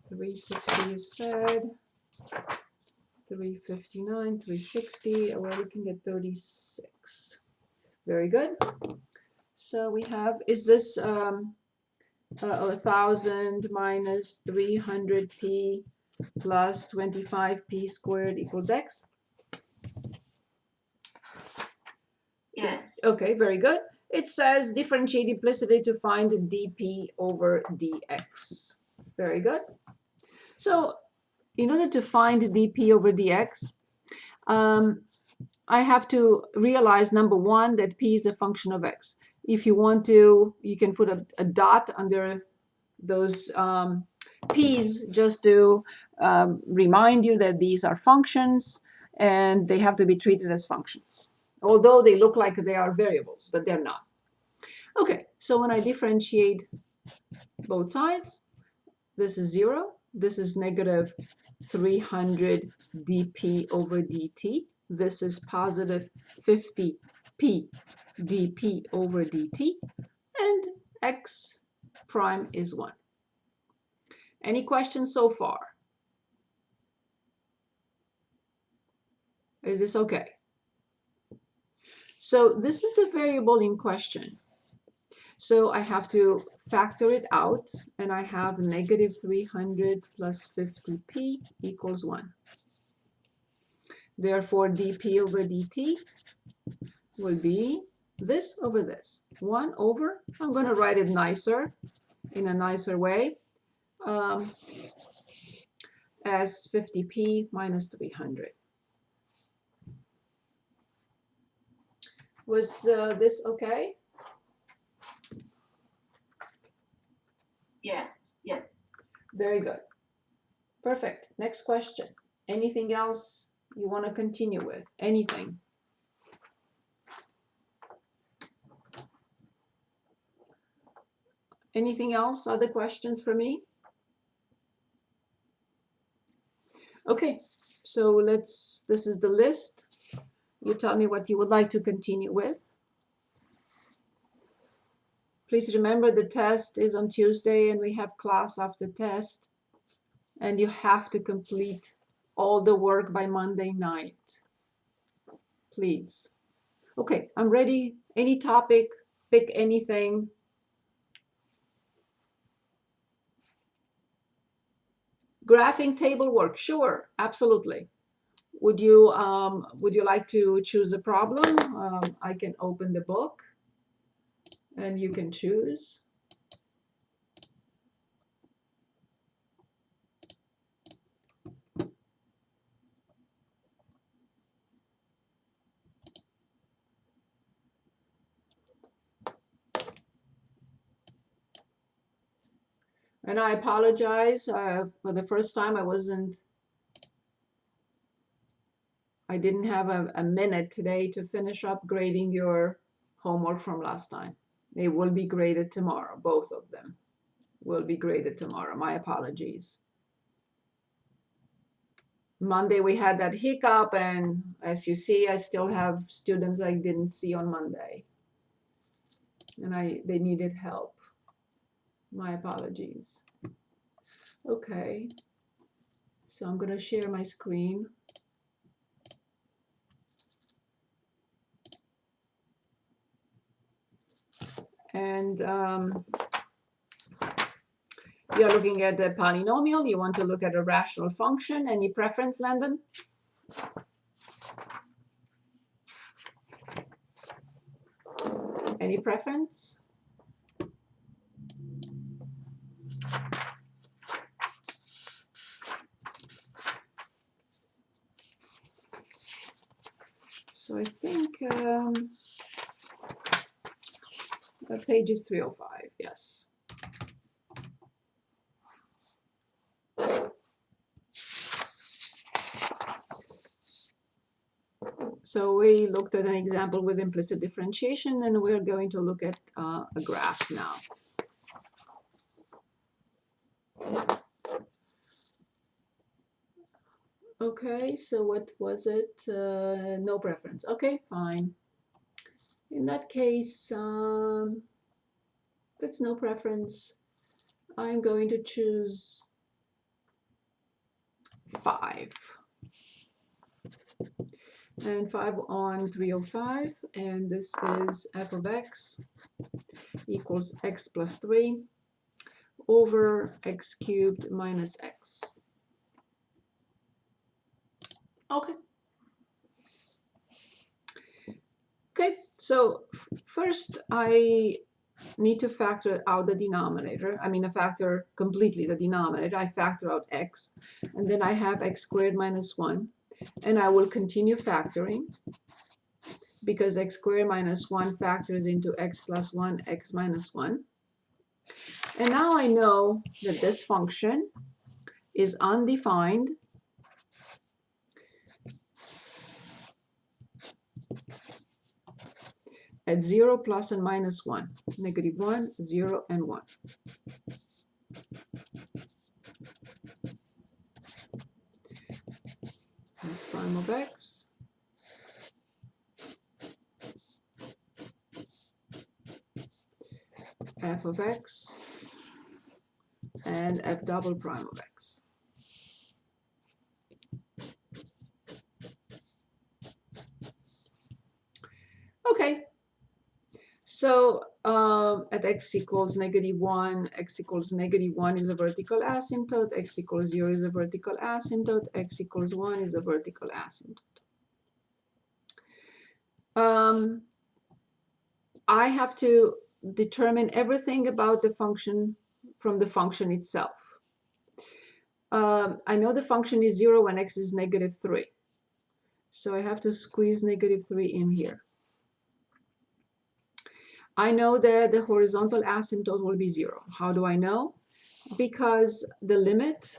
360 is said. 359, 360, we're looking at 36. Very good. So we have, is this 1000 minus 300p plus 25p squared equals x? Yes. Okay, very good. It says differentiate implicitly to find dp over dx. Very good. So in order to find dp over dx, I have to realize, number one, that p is a function of x. If you want to, you can put a dot under those p's just to remind you that these are functions and they have to be treated as functions, although they look like they are variables, but they're not. Okay, so when I differentiate both sides, this is 0, this is negative 300 dp over dt, this is positive 50p dp over dt, and x prime is 1. Any questions so far? Is this okay? So this is the variable in question. So I have to factor it out, and I have negative 300 plus 50p equals 1. Therefore, dp over dt will be this over this. 1 over, I'm going to write it nicer, in a nicer way, as 50p minus 300. Was this okay? Yes. Yes. Very good. Perfect. Next question. Anything else you want to continue with? Anything? Anything else? Other questions for me? Okay, so this is the list. You tell me what you would like to continue with. Please remember the test is on Tuesday and we have class after test. And you have to complete all the work by Monday night. Please. Okay, I'm ready. Any topic, pick anything. Graphing table work, sure, absolutely. Would you like to choose a problem? I can open the book and you can choose. And I apologize for the first time I didn't have a minute today to finish up grading your homework from last time. They will be graded tomorrow. Both of them will be graded tomorrow. My apologies. Monday we had that hiccup, and as you see, I still have students I didn't see on Monday. And they needed help. My apologies. Okay. So I'm going to share my screen. And you're looking at a polynomial. You want to look at a rational function. Any preference, Landon? Any preference? So I think page is 305, yes. So we looked at an example with implicit differentiation, and we're going to look at a graph now. Okay, so what was it? No preference. Okay, fine. In that case, if it's no preference, I'm going to choose 5. And 5 on 305, and this is f of x equals x plus 3 over x cubed minus x. Okay. Okay, so first I need to factor out the denominator. I mean, I factor completely the denominator. I factor out x, and then I have x squared minus 1. And I will continue factoring because x squared minus 1 factors into x plus 1, x minus 1. And now I know that this function is undefined at 0, plus and minus 1, negative 1, 0, and 1. Prime of x f of x and f double prime of x. Okay, so at x equals negative 1, x equals negative 1 is a vertical asymptote, x equals 0 is a vertical asymptote, x equals 1 is a vertical asymptote. I have to determine everything about the function from the function itself. I know the function is 0 when x is negative 3. So I have to squeeze negative 3 in here. I know that the horizontal asymptote will be 0. How do I know? Because the limit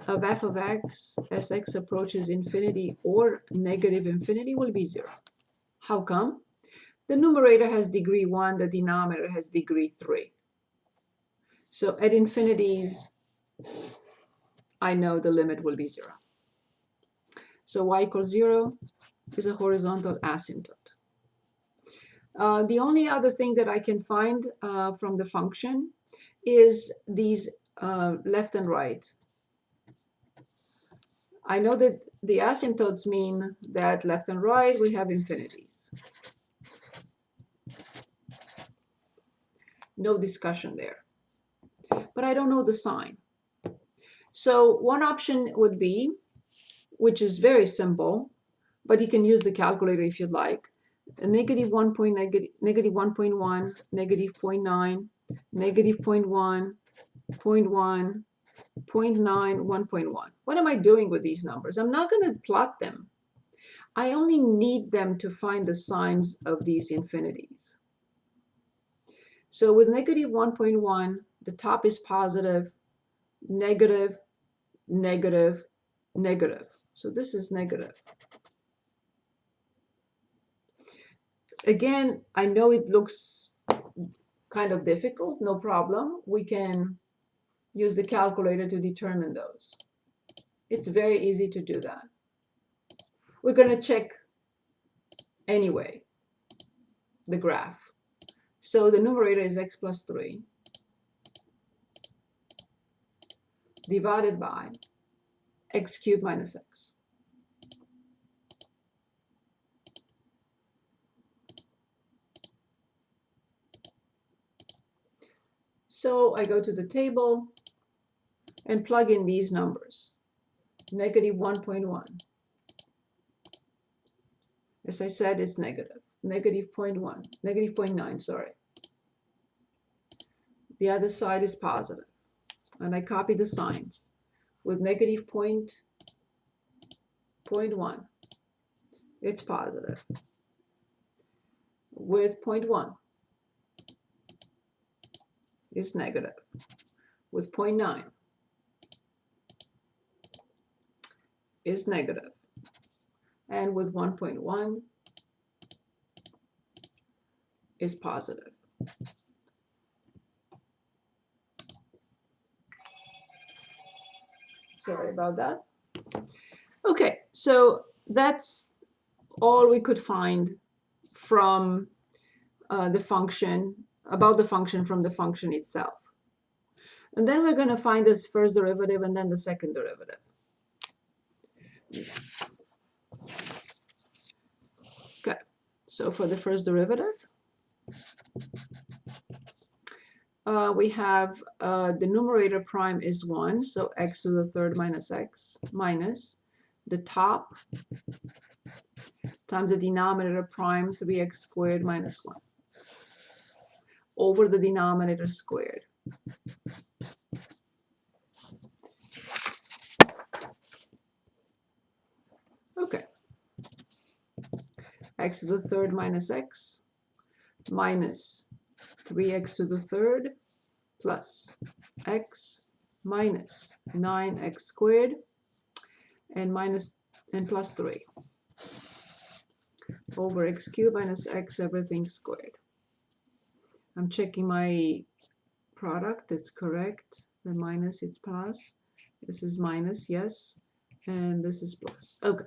of f of x as x approaches infinity or negative infinity will be 0. How come? The numerator has degree 1, the denominator has degree 3. So at infinities, I know the limit will be 0. So y equals 0 is a horizontal asymptote. The only other thing that I can find from the function is these left and right. I know that the asymptotes mean that left and right we have infinities. No discussion there. But I don't know the sign. So one option would be, which is very simple, but you can use the calculator if you'd like, negative 1.1, negative 0.9, negative 0.1, 0.1, 0.9, 1.1. What am I doing with these numbers? I'm not going to plot them. I only need them to find the signs of these infinities. So with negative 1.1, the top is positive, negative, negative, negative. So this is negative. Again, I know it looks kind of difficult, no problem. We can use the calculator to determine those. It's very easy to do that. We're going to check anyway the graph. So the numerator is x plus 3 divided by x cubed minus x. So I go to the table and plug in these numbers. Negative 1.1. As I said, it's negative. Negative 0.1, negative 0.9, sorry. The other side is positive. And I copy the signs. With negative 0.1, it's positive. With 0.1, it's negative. With 0.9, is negative. And with 1.1, is positive. Sorry about that. Okay, so that's all we could find from the function, about the function from the function itself. And then we're going to find this first derivative and then the second derivative. Okay, so for the first derivative, we have the numerator prime is 1, so x to the third minus x, minus the top times the denominator prime 3x squared minus 1 over the denominator squared. Okay, x to the third minus x minus 3x to the third plus x minus 9x squared and plus 3 over x cubed minus x everything squared. I'm checking my product, it's correct. The minus, it's plus. This is minus, yes, and this is plus. Okay,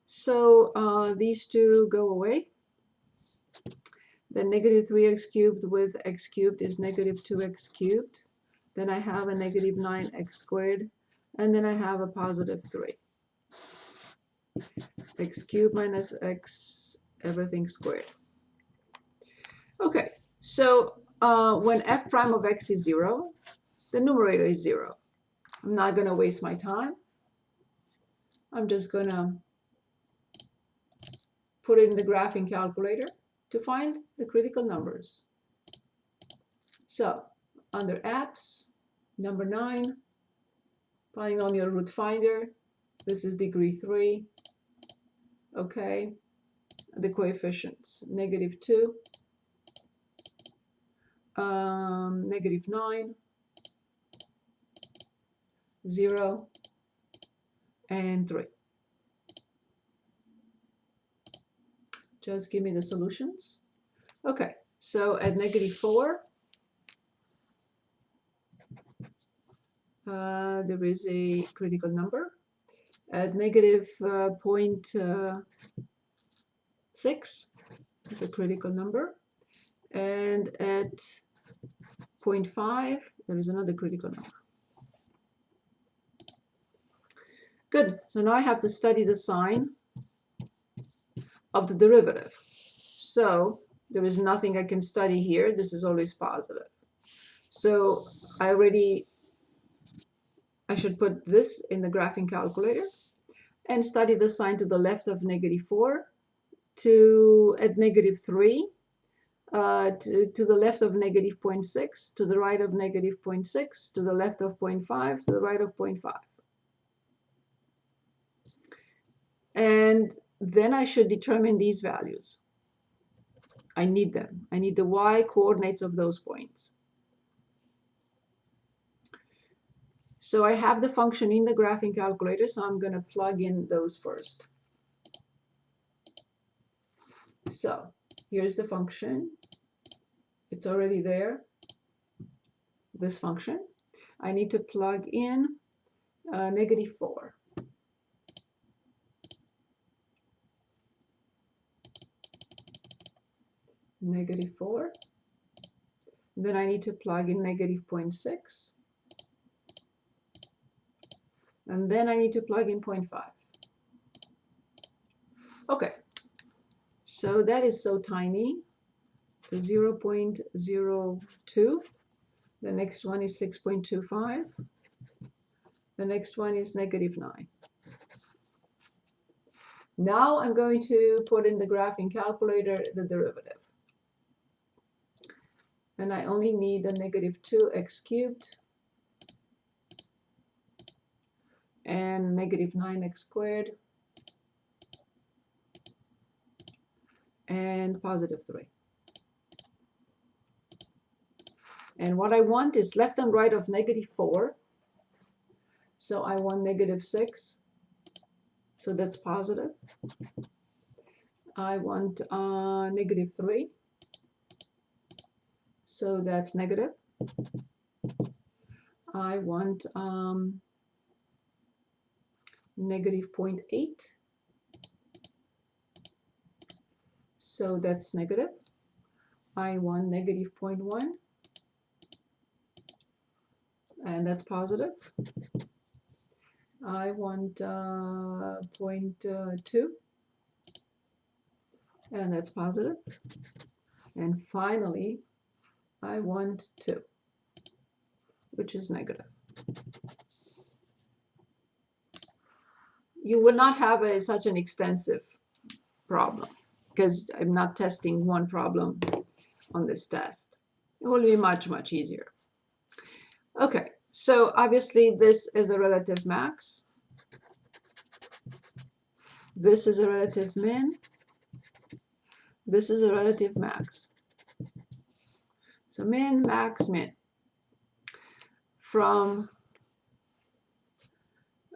so these two go away. Then negative 3x cubed with x cubed is negative 2x cubed. Then I have a negative 9x squared, and then I have a positive 3. X cubed minus x everything squared. Okay, so when f prime of x is 0, the numerator is 0. I'm not going to waste my time. I'm just going to put it in the graphing calculator to find the critical numbers. So under apps, number 9, polynomial root finder. This is degree 3. Okay, the coefficients, negative 2, negative 9, 0, and 3. Just give me the solutions. Okay, so at negative 4, there is a critical number. At negative 0.6 is a critical number. And at 0.5, there is another critical number. Good, so now I have to study the sign of the derivative. So there is nothing I can study here. This is always positive. So I should put this in the graphing calculator and study the sign to the left of negative 4 at negative 3, to the left of negative 0.6, to the right of negative 0.6, to the left of 0.5, to the right of 0.5. And then I should determine these values. I need them. I need the y coordinates of those points. So I have the function in the graphing calculator, so I'm going to plug in those first. So here's the function. It's already there, this function. I need to plug in negative 4. Negative 4. Then I need to plug in negative 0.6. And then I need to plug in 0.5. Okay, so that is so tiny. The 0.02. The next one is 6.25. The next one is negative 9. Now I'm going to put in the graphing calculator the derivative. And I only need the negative 2x cubed and negative 9x squared and positive 3. And what I want is left and right of negative 4. So I want negative 6. So that's positive. I want negative 3. So that's negative. I want negative 0.8. So that's negative. I want negative 0.1. And that's positive. I want 0.2, and that's positive. And finally, I want 2, which is negative. You will not have such an extensive problem because I'm not testing one problem on this test. It will be much, much easier. Okay, so obviously this is a relative max. This is a relative min. This is a relative max. So min, max, min. From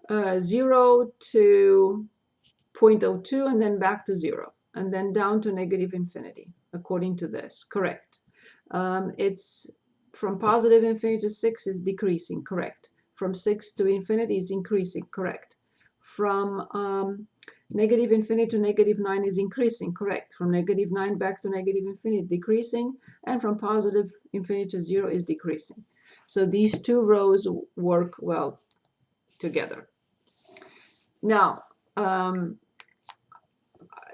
0 to 0.02 and then back to 0 and then down to negative infinity according to this. Correct. It's from positive infinity to 6 is decreasing. Correct. From 6 to infinity is increasing. Correct. From negative infinity to negative 9 is increasing. Correct. From negative 9 back to negative infinity, decreasing. And from positive infinity to 0 is decreasing. So these two rows work well together. Now,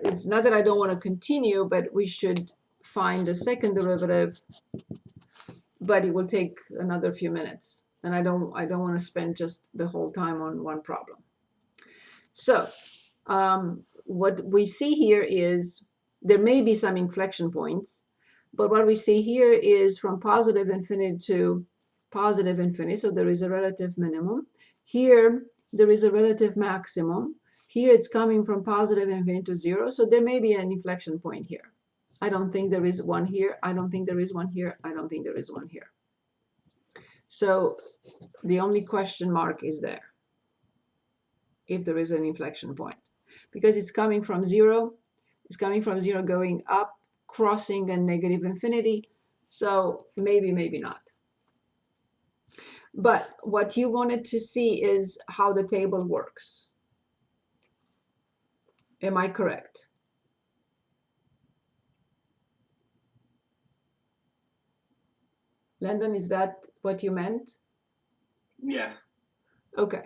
it's not that I don't want to continue, but we should find the second derivative, but it will take another few minutes. And I don't want to spend just the whole time on one problem. So what we see here is there may be some inflection points, but what we see here is from positive infinity to positive infinity. So there is a relative minimum. Here, there is a relative maximum. Here, it's coming from positive infinity to 0. So there may be an inflection point here. I don't think there is one here. I don't think there is one here. I don't think there is one here. So the only question mark is there, if there is an inflection point. Because it's coming from 0. It's coming from 0 going up, crossing a negative infinity. So maybe, maybe not. But what you wanted to see is how the table works. Am I correct? Landon, is that what you meant? Yes. Okay.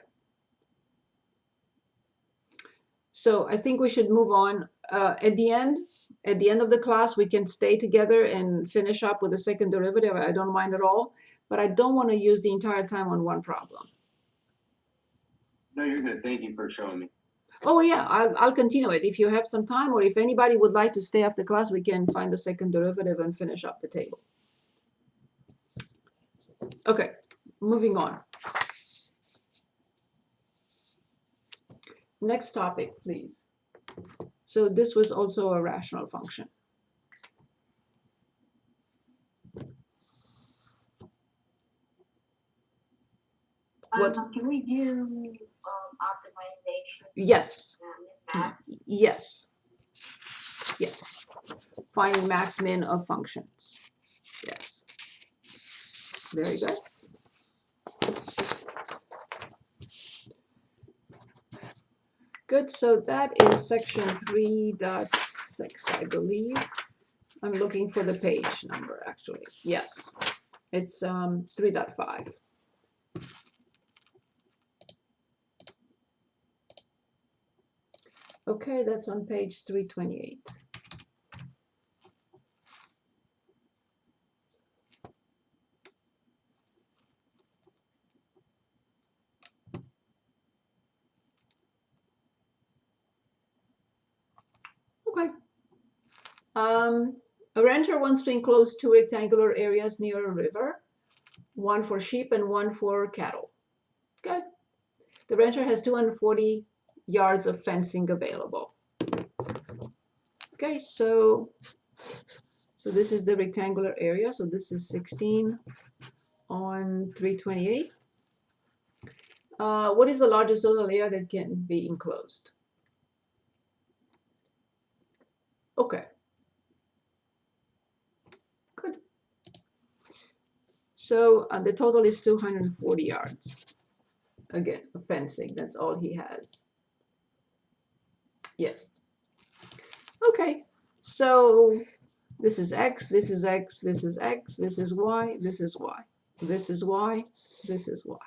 So I think we should move on. At the end of the class, we can stay together and finish up with the second derivative. I don't mind at all, but I don't want to use the entire time on one problem. No, you're good. Thank you for showing me. Oh yeah, I'll continue it. If you have some time, or if anybody would like to stay after class, we can find the second derivative and finish up the table. Okay, moving on. Next topic, please. So this was also a rational function. What? Can we do optimization? Yes. Math? Yes. Yes. Finding max min of functions. Yes. Very good. Good, so that is section 3.6, I believe. I'm looking for the page number, actually. Yes, it's 3.5. Okay, that's on page 328. Okay. A rancher wants to enclose 2 rectangular areas near a river, one for sheep and one for cattle. Good. The rancher has 240 yards of fencing available. Okay, so this is the rectangular area. So this is 16 on 328. What is the largest total area that can be enclosed? Okay. Good. So the total is 240 yards. Again, fencing, that's all he has. Yes. Okay, so this is x, this is x, this is x, this is y, this is y, this is y, this is y.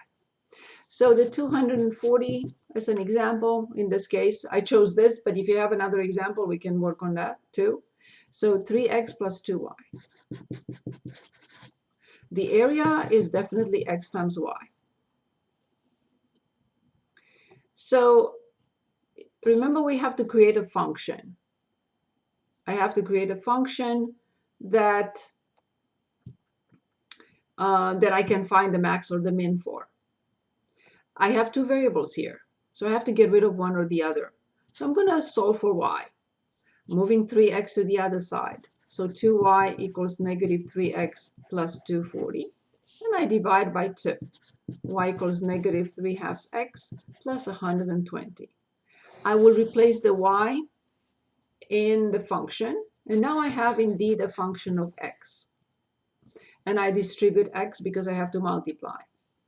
So the 240 as an example, in this case, I chose this, but if you have another example, we can work on that too. So 3x plus 2y. The area is definitely x times y. So remember, we have to create a function. I have to create a function that that I can find the max or the min for. I have two variables here, so I have to get rid of one or the other. So I'm going to solve for y, moving 3x to the other side. So 2y equals negative 3x plus 240. And I divide by 2. Y equals negative 3/2 x plus 120. I will replace the y in the function, and now I have indeed a function of x. And I distribute x because I have to multiply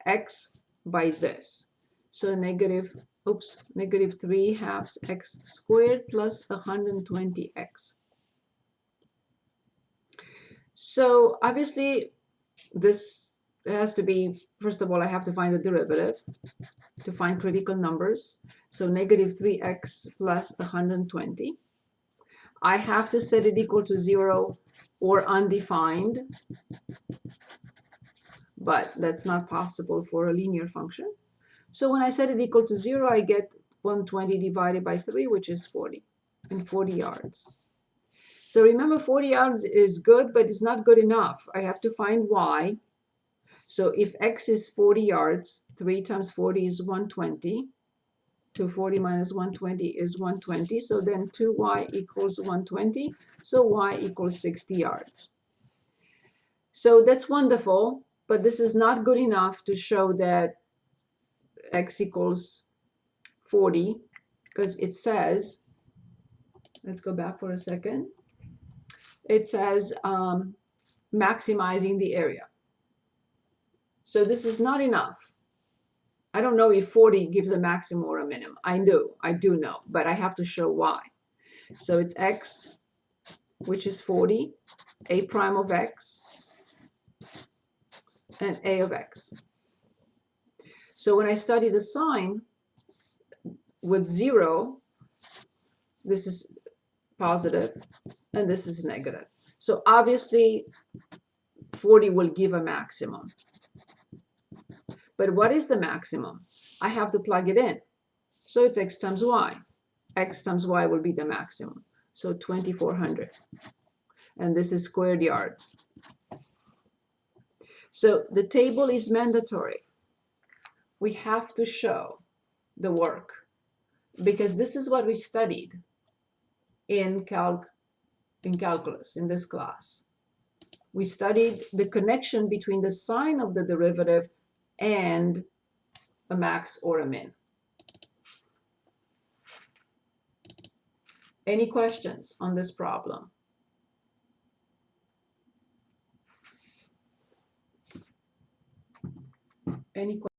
x by this. So negative 3/2 x squared plus 120x. So obviously this has to be, first of all, I have to find the derivative to find critical numbers. So negative 3x plus 120. I have to set it equal to 0 or undefined, but that's not possible for a linear function. So when I set it equal to 0, I get 120 divided by 3, which is 40, and 40 yards. So remember, 40 yards is good, but it's not good enough. I have to find y. So if x is 40 yards, 3 times 40 is 120. 240 minus 120 is 120. So then 2y equals 120. So y equals 60 yards. So that's wonderful, but this is not good enough to show that x equals 40, because it says, let's go back for a second. It says maximizing the area. So this is not enough. I don't know if 40 gives a maximum or a minimum. I do know, but I have to show why. So it's x, which is 40, a prime of x, and a of x. So when I study the sign with 0, this is positive, and this is negative. So obviously, 40 will give a maximum. But what is the maximum? I have to plug it in. So it's x times y. X times y will be the maximum. So 2400. And this is squared yards. So the table is mandatory. We have to show the work, because this is what we studied in calculus, in this class. We studied the connection between the sign of the derivative and a max or a min. Any questions on this problem? Any questions?